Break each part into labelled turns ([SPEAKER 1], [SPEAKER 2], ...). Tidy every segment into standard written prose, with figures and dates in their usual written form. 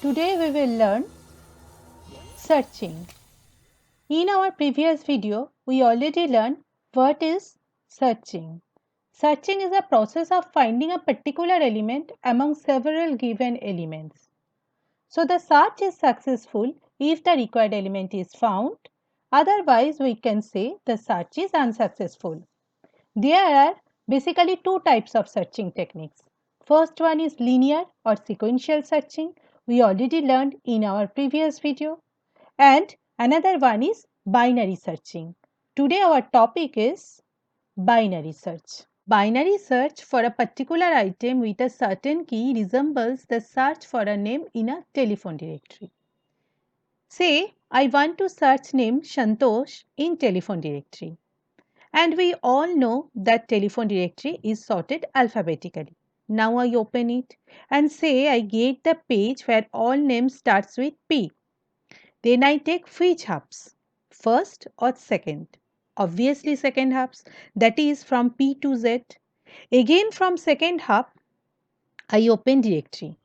[SPEAKER 1] Today we will learn searching. In our previous video, we already learned what is searching. Searching is a process of finding a particular element among several given elements. So the search is successful if the required element is found. Otherwise, we can say the search is unsuccessful. There are basically two types of searching techniques. First one is linear or sequential searching. We already learned in our previous video. And another one is binary searching. Today our topic is binary search. Binary search for a particular item with a certain key resembles the search for a name in a telephone directory. Say I want to search name Santosh in telephone directory. And we all know that telephone directory is sorted alphabetically. Now I open it and say I get the page where all names starts with P. Then I take which hubs? First or second? Obviously second hubs, that is from P to Z. Again from second hub, I open directory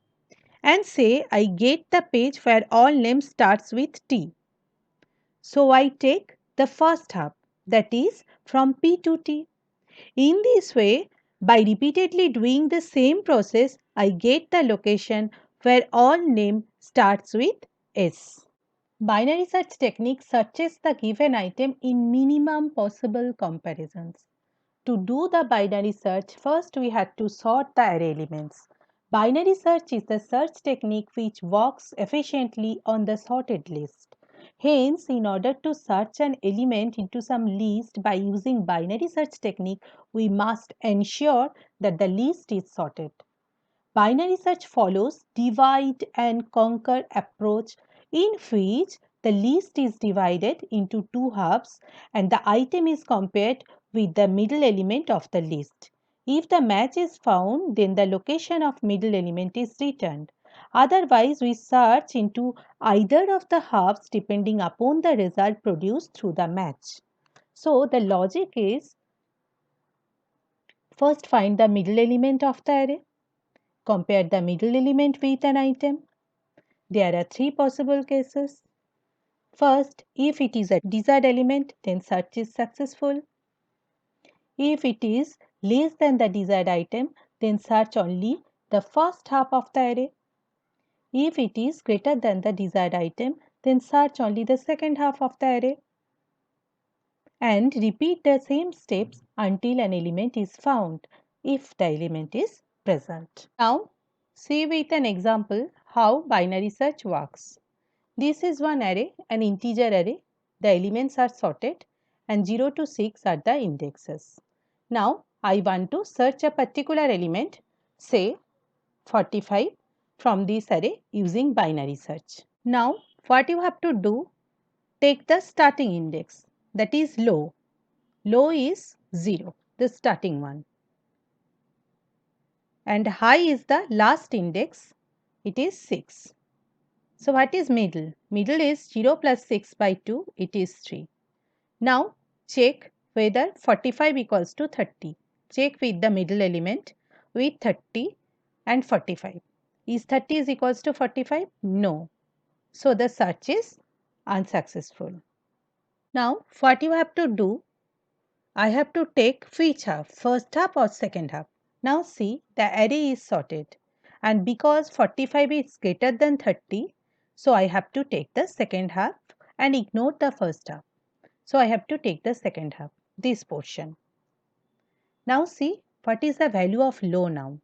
[SPEAKER 1] and say I get the page where all names starts with T. So I take the first hub, that is from P to T. In this way, by repeatedly doing the same process, I get the location where all name starts with S. Binary search technique searches the given item in minimum possible comparisons. To do the binary search, first we had to sort the array elements. Binary search is the search technique which works efficiently on the sorted list. Hence, in order to search an element into some list by using binary search technique, we must ensure that the list is sorted. Binary search follows divide and conquer approach in which the list is divided into two halves and the item is compared with the middle element of the list. If the match is found, then the location of middle element is returned. Otherwise, we search into either of the halves depending upon the result produced through the match. So, the logic is first find the middle element of the array. Compare the middle element with an item. There are three possible cases. First, if it is a desired element, then search is successful. If it is less than the desired item, then search only the first half of the array. If it is greater than the desired item, then search only the second half of the array. And repeat the same steps until an element is found, if the element is present. Now, see with an example how binary search works. This is one array, an integer array. The elements are sorted and 0 to 6 are the indexes. Now, I want to search a particular element, say 45 from this array using binary search. Now, what you have to do, take the starting index, that is low. Low is 0, the starting one. And high is the last index, it is 6. So what is middle? Middle is 0 plus 6 by 2, it is 3. Now check whether 45 equals to 30. Check with the middle element with 30 and 45. Is 30 is equals to 45? No. So the search is unsuccessful. Now what you have to do, I have to take which half, first half or second half. Now see, the array is sorted and because 45 is greater than 30, so I have to take the second half and ignore the first half. So I have to take the second half, this portion. Now see, what is the value of low now?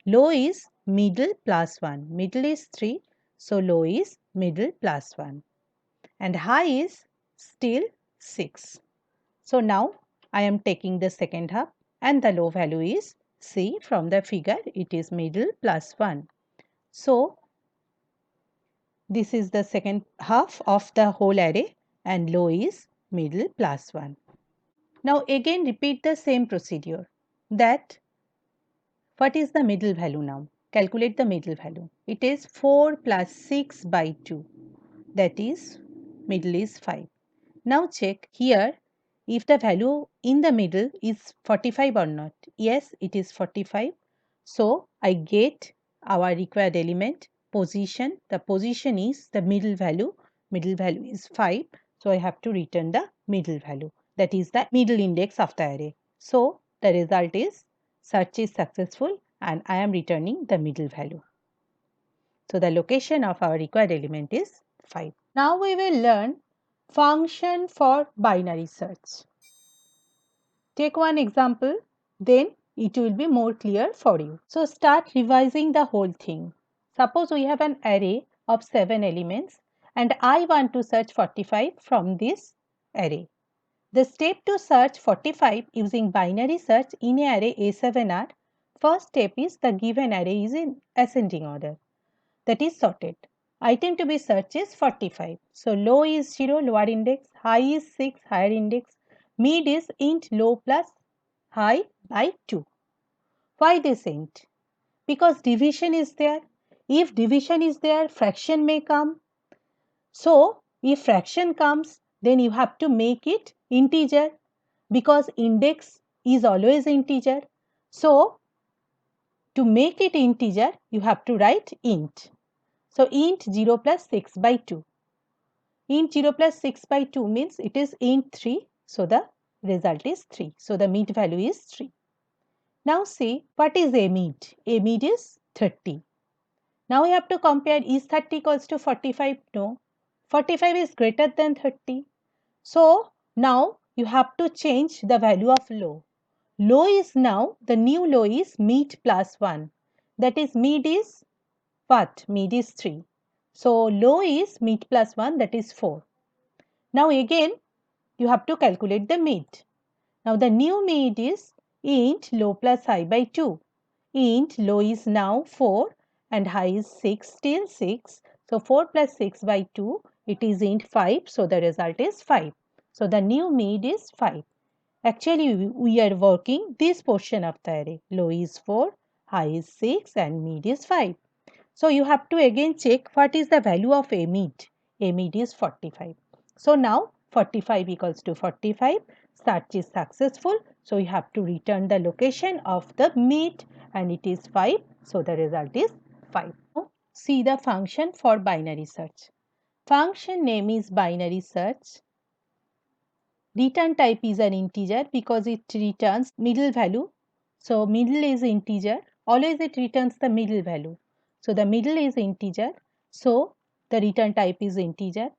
[SPEAKER 1] Low is middle plus 1. Middle is 3, so low is middle plus 1. And high is still 6. So now I am taking the second half and the low value is, see from the figure, it is middle plus 1. So this is the second half of the whole array and low is middle plus 1. Now again repeat the same procedure, that what is the middle value now? Calculate the middle value. It is 4 plus 6 by 2, that is middle is 5. Now check here if the value in the middle is 45 or not. Yes, it is 45. So I get our required element position. The position is the middle value. Middle value is 5. So I have to return the middle value. That is the middle index of the array. So the result is search is successful and I am returning the middle value. So the location of our required element is 5. Now we will learn function for binary search. Take one example, then it will be more clear for you. So start revising the whole thing. Suppose we have an array of 7 elements and I want to search 45 from this array. The step to search 45 using binary search in a array A7 are: first step is the given array is in ascending order, that is sorted. Item to be searched is 45. So low is 0, lower index, high is 6, higher index, mid is int low plus high by 2. Why this int? Because division is there. If division is there, fraction may come. So if fraction comes, then you have to make it integer because index is always integer. So to make it integer, you have to write int. So int 0 plus 6 by 2. Int 0 plus 6 by 2 means it is int 3. So the result is 3. So the mid value is 3. Now see what is a mid? A mid is 30. Now we have to compare, is 30 equals to 45? No. 45 is greater than 30. So now you have to change the value of low. Low is now, the new low is mid plus 1. That is mid is what? Mid is 3. So low is mid plus 1, that is 4. Now again you have to calculate the mid. Now the new mid is int low plus high by 2. Int low is now 4 and high is 6, still 6. So 4 plus 6 by 2, it is int 5. So the result is 5. So the new mid is 5. Actually we are working this portion of the array. Low is 4, high is 6 and mid is 5. So you have to again check what is the value of a mid. A mid is 45. So now 45 equals to 45. Search is successful. So you have to return the location of the mid and it is 5. So the result is 5. Now see the function for binary search. Function name is binary search. Return type is an integer because it returns middle value. So middle is integer. Always it returns the middle value. So the middle is integer. So the return type is integer.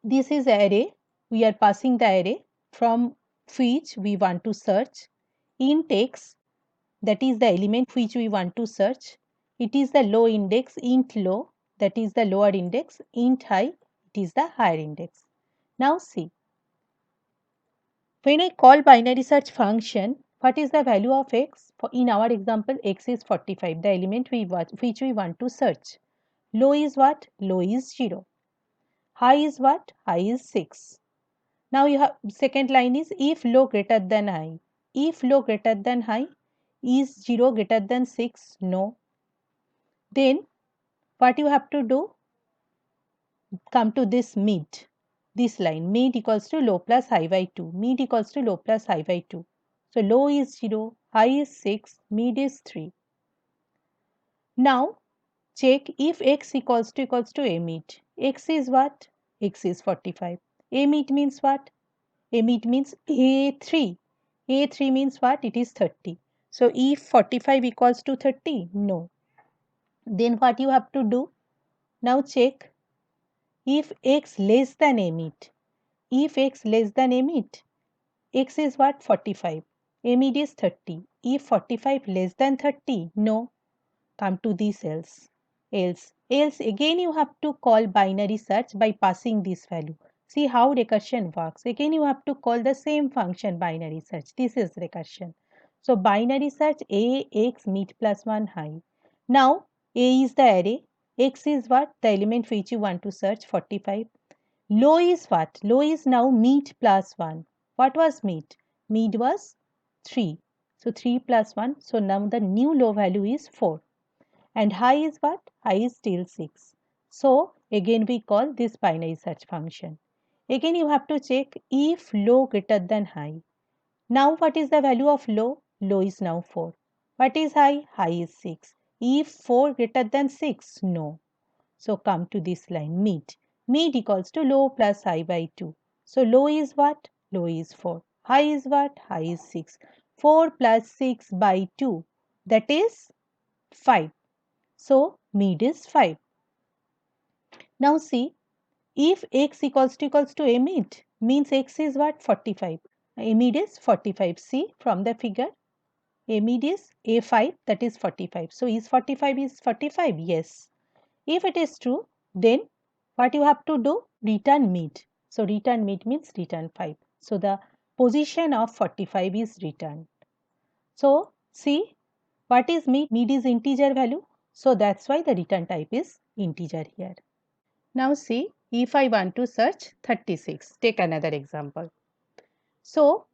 [SPEAKER 1] This is array. We are passing the array from which we want to search. Int x, that is the element which we want to search. It is the low index, int low, that is the lower index, int high, it is the higher index. Now see. When I call binary search function, what is the value of x? In our example, x is 45, the element which we want to search. Low is what? Low is 0. High is what? High is 6. Now you have second line is if low greater than high. If low greater than high, is 0 greater than 6? No. Then what you have to do? Come to this mid. This line, mid equals to low plus high by 2. Mid equals to low plus high by 2. So low is 0, high is 6, mid is 3. Now check if x equals to a mid. X is what? X is 45. A mid means what? A mid means A3. A3 means what? It is 30. So if 45 equals to 30? No. Then what you have to do? Now check if x less than a mid. If x less than a mid, x is what? 45. A mid is 30. If 45 less than 30, no. Come to this else. Else again you have to call binary search by passing this value. See how recursion works. Again you have to call the same function binary search. This is recursion. So binary search a x mid plus 1 high. Now a is the array. X is what? The element which you want to search, 45. Low is what? Low is now mid plus 1. What was mid? Mid was 3. So 3 plus 1. So now the new low value is 4. And high is what? High is still 6. So again we call this binary search function. Again you have to check if low greater than high. Now what is the value of low? Low is now 4. What is high? High is 6. If 4 greater than 6, no. So come to this line, mid. Mid equals to low plus high by 2. So low is what? Low is 4. High is what? High is 6. 4 plus 6 by 2, that is 5. So mid is 5. Now see, if x equals to a mid, means x is what? 45. A mid is 45. See from the figure, a mid is a5, that is 45. So is 45 is 45? Yes. If it is true, then what you have to do? Return mid. So return mid means return 5. So the position of 45 is returned. So see, what is mid? Mid is integer value. So that's why the return type is integer here. Now see, if I want to search 36, take another example. So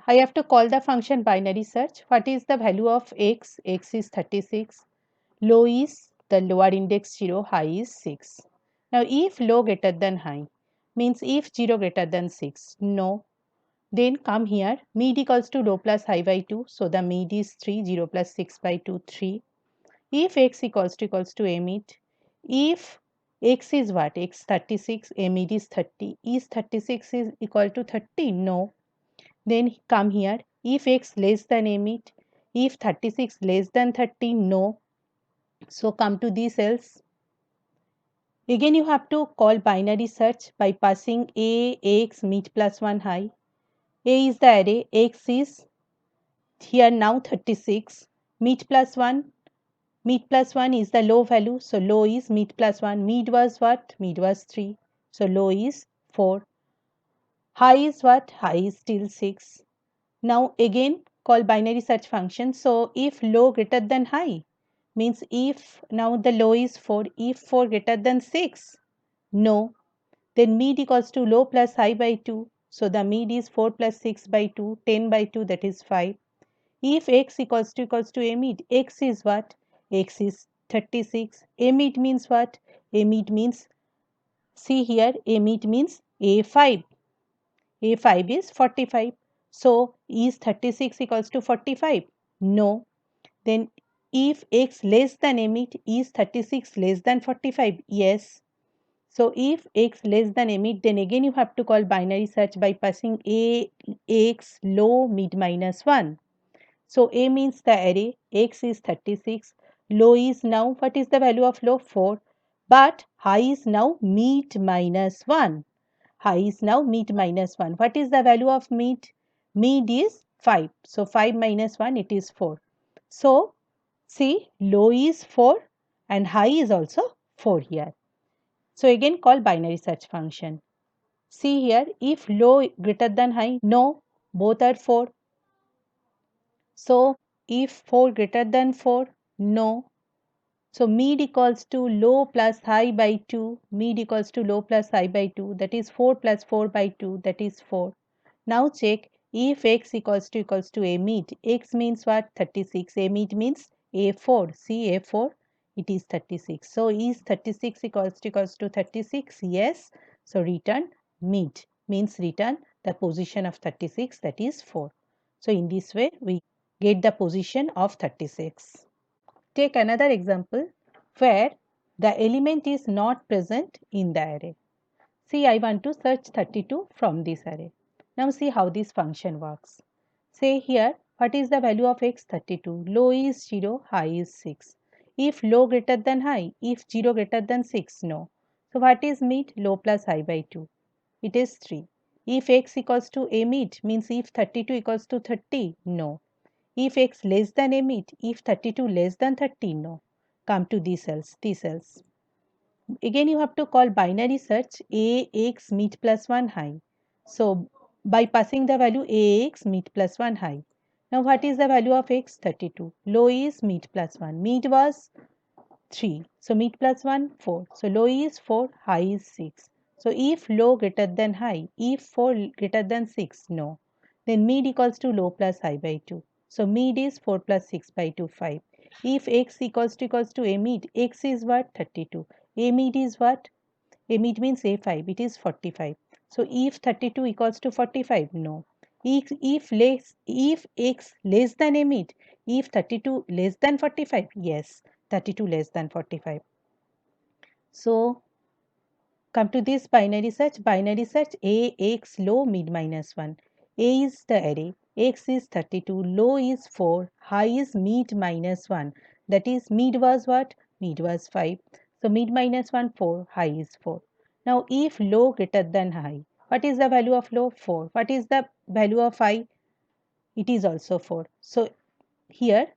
[SPEAKER 1] I have to call the function binary search. What is the value of x? X is 36. Low is the lower index 0, high is 6. Now if low greater than high means if 0 greater than 6, no. Then come here, mid equals to low plus high by 2. So the mid is 3, 0 plus 6 by 2, 3. If x equals to a mid, if x is what? X 36, a mid is 30. Is 36 is equal to 30? No. Then come here, if x less than a mid, if 36 less than 30? No. So come to this else. Again you have to call binary search by passing a, x, mid plus 1 high. A is the array, x is here now 36, mid plus 1. Mid plus 1 is the low value, so low is mid plus 1. Mid was what? Mid was 3. So low is 4. High is what? High is still 6. Now again call binary search function. So if low greater than high means if now the low is 4, if 4 greater than 6, no. Then mid equals to low plus high by 2. So the mid is 4 plus 6 by 2, 10 by 2, that is 5. If x equals to a mid, x is what? X is 36. A mid means what? A mid means, see here, a mid means a5. A5 is 45. So is 36 equals to 45? No. Then if x less than a mid, is 36 less than 45? Yes. So if x less than a mid, then again you have to call binary search by passing a, x, low, mid minus 1. So a means the array, x is 36, low is now, what is the value of low? 4, but high is now mid minus 1. High is now mid minus 1. What is the value of mid? Mid is 5. So 5 minus 1, it is 4. So see, low is 4 and high is also 4 here. So again call binary search function. See here, if low greater than high, no, both are 4. So if 4 greater than 4, no. So mid equals to low plus high by 2, mid equals to low plus high by 2, that is 4 plus 4 by 2, that is 4. Now check if x equals to a mid. X means what? 36. A mid means a4. See a4, it is 36. So is 36 equals to 36? Yes. So return mid means return the position of 36, that is 4. So in this way we get the position of 36. Take another example where the element is not present in the array. See, I want to search 32 from this array. Now see how this function works. Say here, what is the value of x? 32. Low is 0, high is 6. If low greater than high, if 0 greater than 6, no. So what is mid? Low plus high by 2. It is 3. If x equals to a mid, means if 32 equals to 30, no. If x less than a mid, if 32 less than 30, no. Come to this else, this else. Again you have to call binary search a x mid plus 1 high. So by passing the value a x mid plus 1 high. Now what is the value of x? 32. Low is mid plus 1. Mid was 3. So mid plus 1, 4. So low is 4, high is 6. So if low greater than high, if 4 greater than 6, no. Then mid equals to low plus high by 2. So mid is 4 plus 6 by 2, 5. If x equals to a mid, x is what? 32. A mid is what? A mid means a5, it is 45. So if 32 equals to 45, no. If x less than 8, if 32 less than 45, yes, 32 less than 45. So come to this binary search. Binary search A, X, low, mid minus 1. A is the array, X is 32, low is 4, high is mid minus 1. That is mid was what? Mid was 5. So mid minus 1, 4, high is 4. Now if low greater than high, what is the value of low? 4. What is the value of high? It is also 4. So here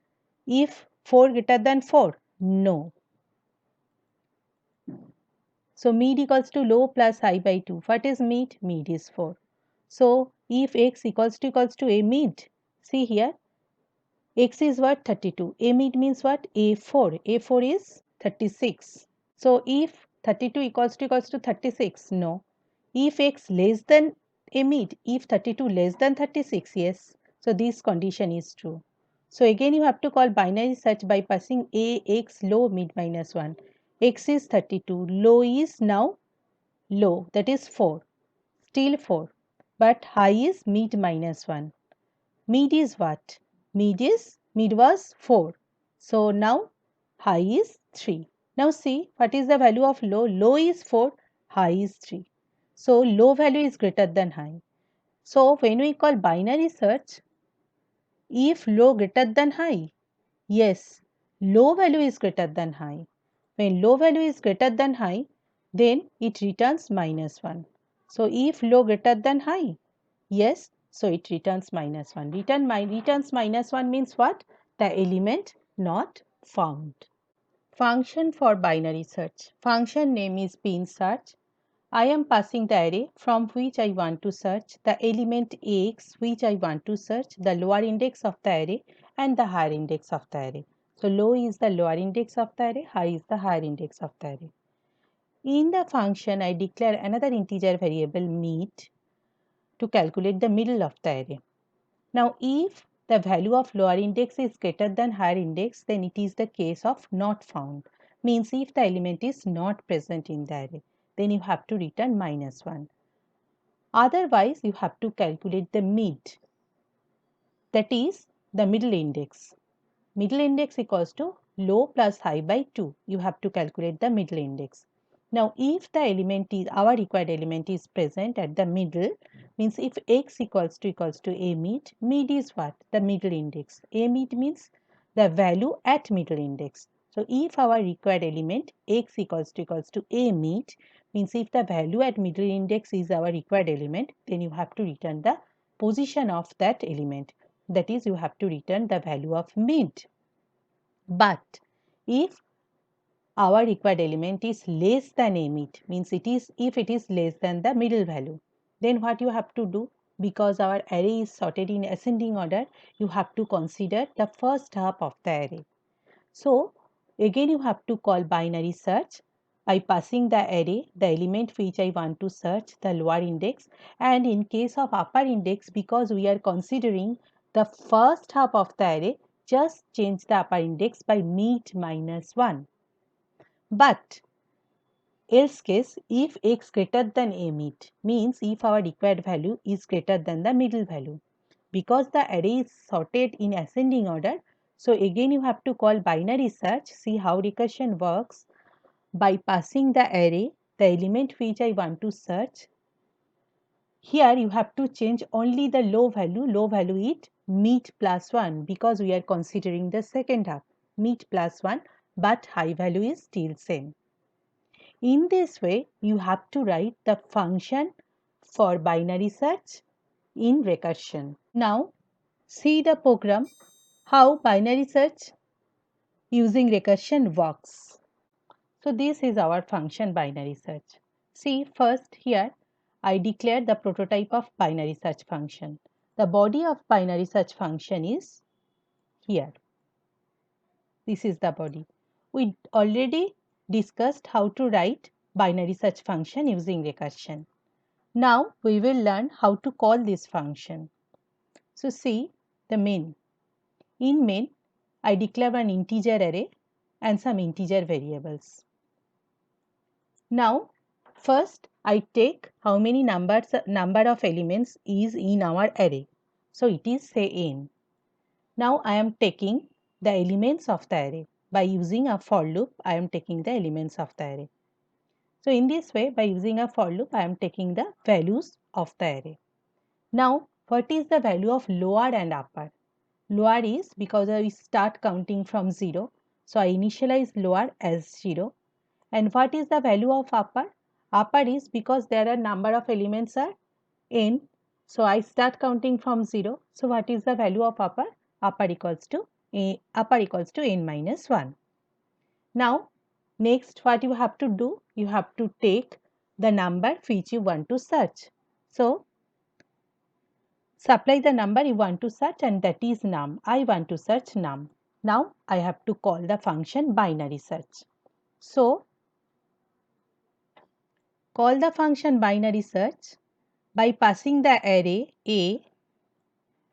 [SPEAKER 1] if 4 greater than 4, no. So mid equals to low plus high by 2. What is mid? Mid is 4. So if x equals to a mid, see here, x is what? 32. A mid means what? A4. A4 is 36. So if 32 equals to 36, no. If x less than a mid, if 32 less than 36, yes. So this condition is true. So again you have to call binary search by passing a, x, low, mid minus 1. X is 32, low is now low, that is 4, still 4, but high is mid minus 1. Mid is what? Mid was 4. So now high is 3. Now see what is the value of low? Low is 4, high is 3. So low value is greater than high. So when we call binary search, if low greater than high, yes, low value is greater than high. When low value is greater than high, then it returns minus 1. So if low greater than high, yes, so it returns minus 1. Returns minus 1 means what? The element not found. Function for binary search. Function name is INSERT. I am passing the array from which I want to search, the element x which I want to search, the lower index of the array and the higher index of the array. So low is the lower index of the array, high is the higher index of the array. In the function, I declare another integer variable mid to calculate the middle of the array. Now if the value of lower index is greater than higher index, then it is the case of not found. Means if the element is not present in the array, then you have to return minus 1. Otherwise, you have to calculate the mid, that is the middle index. Middle index equals to low plus high by 2. You have to calculate the middle index. Now, if the element is, our required element is present at the middle, means if x equals to a mid is what? The middle index. A mid means the value at middle index. So, if our required element x equals to a mid, means if the value at middle index is our required element, then you have to return the position of that element. That is, you have to return the value of mid. But if our required element is less than a mid, means if it is less than the middle value, then what you have to do, because our array is sorted in ascending order, you have to consider the first half of the array. So again you have to call binary search by passing the array, the element which I want to search, the lower index, and in case of upper index, because we are considering the first half of the array, just change the upper index by mid minus 1. But else case, if x greater than a mid, means if our required value is greater than the middle value. Because the array is sorted in ascending order, so again you have to call binary search. See how recursion works. By passing the array, the element which I want to search, here you have to change only the low value is mid plus 1, because we are considering the second half, mid plus 1, but high value is still same. In this way, you have to write the function for binary search in recursion. Now, see the program how binary search using recursion works. So, this is our function binary search. See, first here I declare the prototype of binary search function. The body of binary search function is here. This is the body. We already discussed how to write binary search function using recursion. Now we will learn how to call this function. So see the main. In main, I declare an integer array and some integer variables. Now first I take how many number of elements is in our array. So it is say n. Now I am taking the elements of the array. By using a for loop, I am taking the elements of the array. So in this way, by using a for loop, I am taking the values of the array. Now, what is the value of lower and upper? Lower is because I start counting from 0. So I initialize lower as 0. And what is the value of upper? Upper is because there are number of elements are n. So I start counting from 0. So what is the value of upper? Upper equals to n minus 1. Now next what you have to do? You have to take the number which you want to search. So supply the number you want to search, and that is num. I want to search num. Now I have to call the function binary search. So call the function binary search by passing the array A,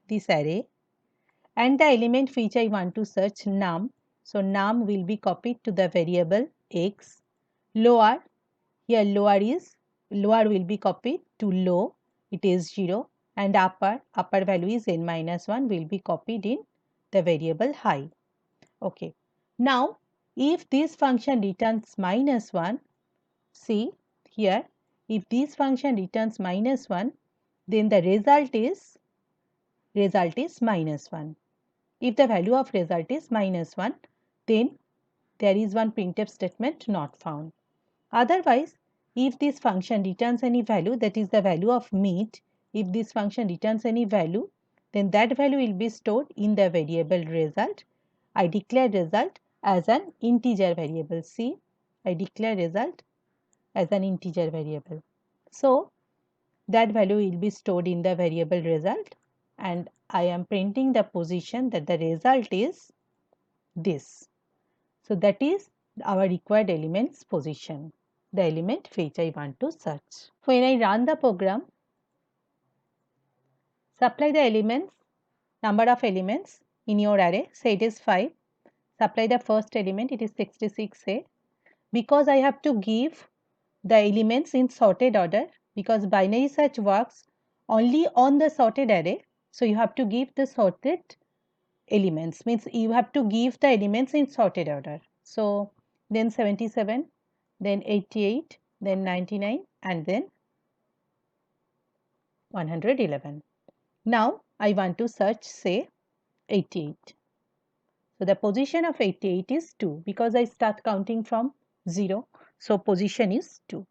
[SPEAKER 1] this array, and the element which I want to search num. So num will be copied to the variable x. Lower, here lower will be copied to low, it is 0, and upper value is n minus 1 will be copied in the variable high. Okay. Now if this function returns minus 1, see here, if this function returns minus 1, then the result is minus 1. If the value of result is minus 1, then there is one printf statement not found. Otherwise, if this function returns any value, that is the value of meat, if this function returns any value, then that value will be stored in the variable result. I declare result as an integer variable. See, I declare result as an integer variable. So that value will be stored in the variable result, and I am printing the position that the result is this. So that is our required element's position, the element which I want to search. When I run the program, supply the elements, number of elements in your array, say it is 5. Supply the first element, it is 66A. Because I have to give the elements in sorted order, because binary search works only on the sorted array. So you have to give the sorted elements, means you have to give the elements in sorted order. So then 77, then 88, then 99, and then 111. Now I want to search, say, 88. So the position of 88 is 2 because I start counting from 0. So position is 2.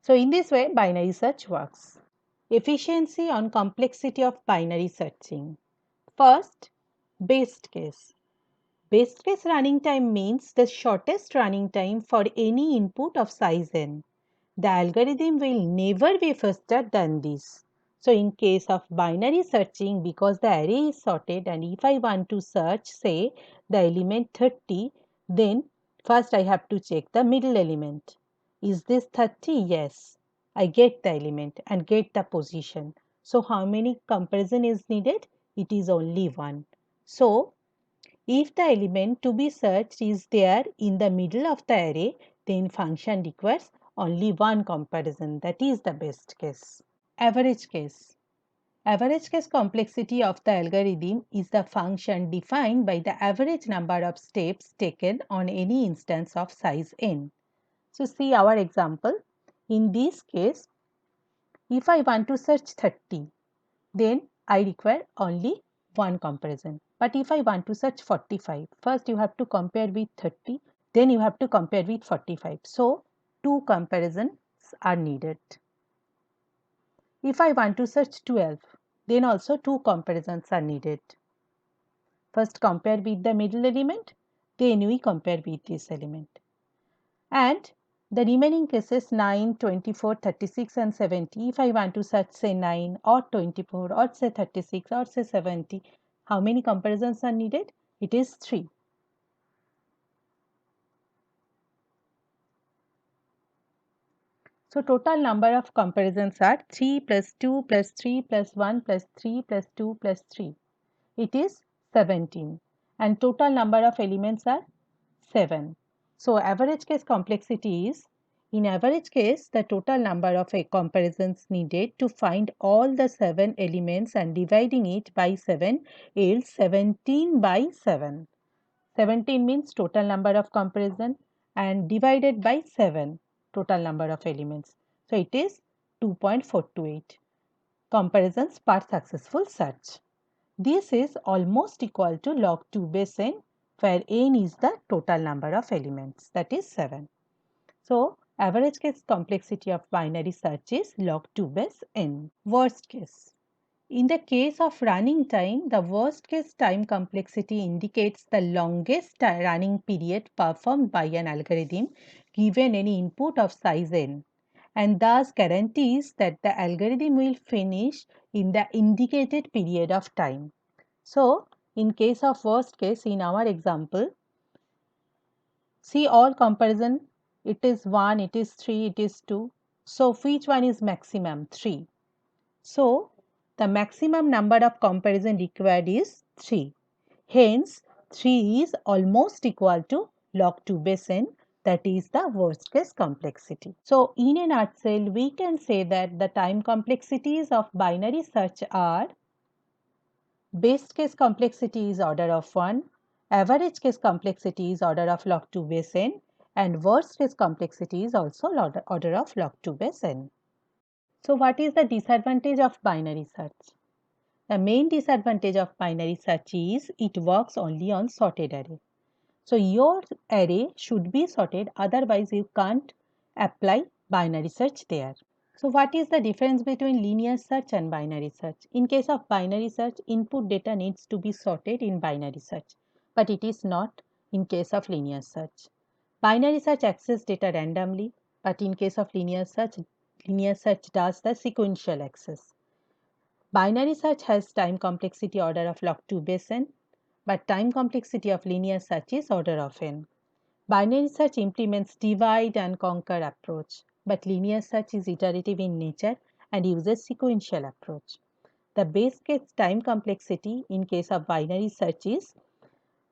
[SPEAKER 1] So in this way binary search works. Efficiency on complexity of binary searching. First, best case. Best case running time means the shortest running time for any input of size n. The algorithm will never be faster than this. So in case of binary searching, because the array is sorted, and if I want to search, say, the element 30, then first I have to check the middle element. Is this 30? Yes. I get the element and get the position. So how many comparison is needed? It is only one. So if the element to be searched is there in the middle of the array, then function requires only one comparison. That is the best case. Average case. Average case complexity of the algorithm is the function defined by the average number of steps taken on any instance of size n. So see our example. In this case, if I want to search 30, then I require only one comparison. But if I want to search 45, first you have to compare with 30, then you have to compare with 45. So two comparisons are needed. If I want to search 12, then also two comparisons are needed. First compare with the middle element, then we compare with this element. And the remaining cases 9, 24, 36 and 70, if I want to search say 9 or 24 or say 36 or say 70, how many comparisons are needed? It is 3. So total number of comparisons are 3 plus 2 plus 3 plus 1 plus 3 plus 2 plus 3. It is 17. And total number of elements are 7. So average case complexity is In average case, the total number of comparisons needed to find all the 7 elements and dividing it by 7 yields 17 by 7. 17 means total number of comparison and divided by 7 total number of elements. So it is 2.428 comparisons per successful search. This is almost equal to log 2 base n, where n is the total number of elements, that is 7. So average case complexity of binary search is log 2 base n. Worst case. In the case of running time, the worst case time complexity indicates the longest running period performed by an algorithm given any input of size n, and thus guarantees that the algorithm will finish in the indicated period of time. So, in case of worst case, in our example, see all comparison, it is 1, it is 3, it is 2. So, which one is maximum? 3. So, the maximum number of comparison required is 3. Hence, 3 is almost equal to log 2 base n, that is the worst case complexity. So, in a nutshell, we can say that the time complexities of binary search are: best case complexity is order of 1, average case complexity is order of log 2 base n, and worst case complexity is also order of log 2 base n. So, what is the disadvantage of binary search? The main disadvantage of binary search is it works only on sorted array. So, your array should be sorted, otherwise you can't apply binary search there. So, what is the difference between linear search and binary search? In case of binary search, input data needs to be sorted in binary search, but it is not in case of linear search. Binary search access data randomly, but in case of linear search does the sequential access. Binary search has time complexity order of log 2 base n, but time complexity of linear search is order of n. Binary search implements divide and conquer approach, but linear search is iterative in nature and uses sequential approach. The base case time complexity in case of binary search is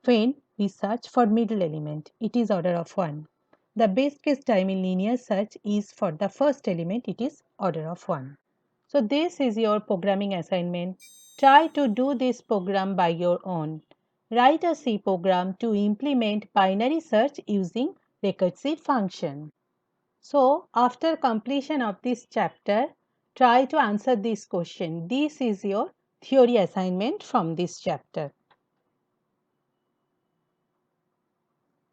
[SPEAKER 1] when we search for middle element, it is order of 1. The base case time in linear search is for the first element, it is order of 1. So this is your programming assignment. Try to do this program by your own. Write a C program to implement binary search using recursive function. So after completion of this chapter, try to answer this question. This is your theory assignment from this chapter.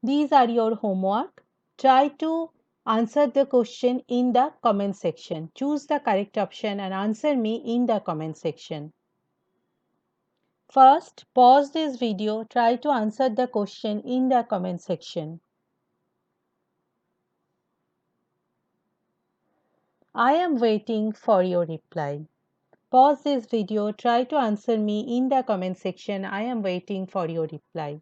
[SPEAKER 1] These are your homework. Try to answer the question in the comment section. Choose the correct option and answer me in the comment section. First, pause this video. Try to answer the question in the comment section. I am waiting for your reply. Pause this video. Try to answer me in the comment section. I am waiting for your reply.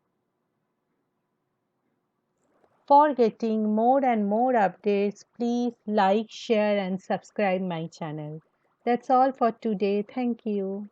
[SPEAKER 1] For getting more and more updates, please like, share and subscribe my channel. That's all for today. Thank you.